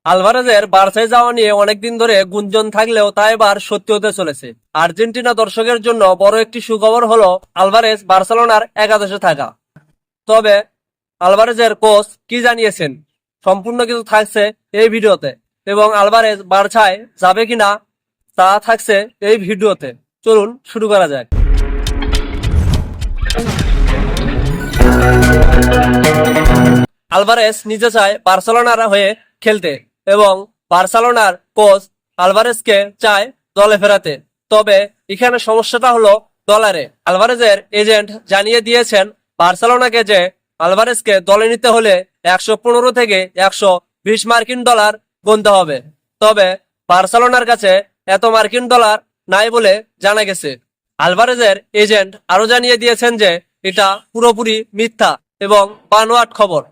আলভারেজের বার্সায় যাওয়া নিয়ে অনেকদিন ধরে গুঞ্জন থাকলেও তা এবার সত্যি হতে চলেছে। আর্জেন্টিনা দর্শকের জন্য বড় একটি সুখবর হলো আলভারেজ বার্সেলোনার একাদশে থাকা। তবে আলভারেজের কোচ কি জানিয়েছেন সম্পূর্ণ কিছু থাকছে এই ভিডিওতে, এবং আলভারেজ বার্সায় যাবে কিনা তা থাকছে এই ভিডিওতে। চলুন শুরু করা যাক। আলভারেজ নিজে চায় বার্সেলোনার হয়ে খেলতে, এবং বার্সেলোনার কোচ আলভারেজকে চায় দলে ফেরাতে। তবে এখানে সমস্যাটা হলো ডলারে। আলভারেজের এজেন্ট জানিয়ে দিয়েছেন বার্সেলোনাকে যে আলভারেজকে দলে নিতে হলে 115 থেকে 120 মার্কিন ডলার গুনতে হবে। তবে বার্সেলোনার কাছে এত মার্কিন ডলার নাই বলে জানা গেছে। আলভারেজের এজেন্ট আরো জানিয়ে দিয়েছেন যে এটা পুরোপুরি মিথ্যা এবং বানোয়াট খবর।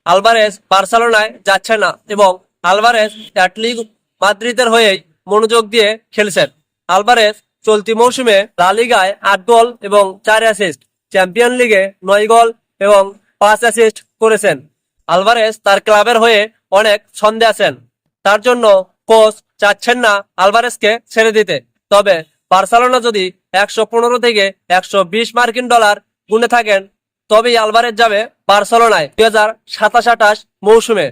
আলভারেজ বার্সেলোনায় যাচ্ছে না এবং আলভারেজ অ্যাটলেটিকো মাদ্রিদের হয়েই মনোযোগ দিয়ে খেলছেন। আলভারেজ চলতি মৌসুমে লা লিগায় 8 গোল এবং 4 অ্যাসিস্ট, চ্যাম্পিয়ন লিগে 9 গোল এবং 5 অ্যাসিস্ট করেছেন। আলভারেজ তার ক্লাবের হয়ে অনেক ছন্দে আছেন, তার জন্য কোচ চাচ্ছেন না আলভারেজকে ছেড়ে দিতে। তবে বার্সেলোনা যদি 115 থেকে 120 মার্কিন ডলার গুনে থাকেন, তবেই আলভারেজ যাবে বার্সেলোনায় 2027-28 মৌসুমে।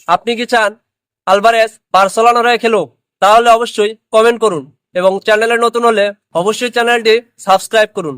আপনি কি চান আলভারেজ বার্সেলোনার হয়ে খেলুক? তাহলে অবশ্যই কমেন্ট করুন এবং চ্যানেলে নতুন হলে অবশ্যই চ্যানেলটি সাবস্ক্রাইব করুন।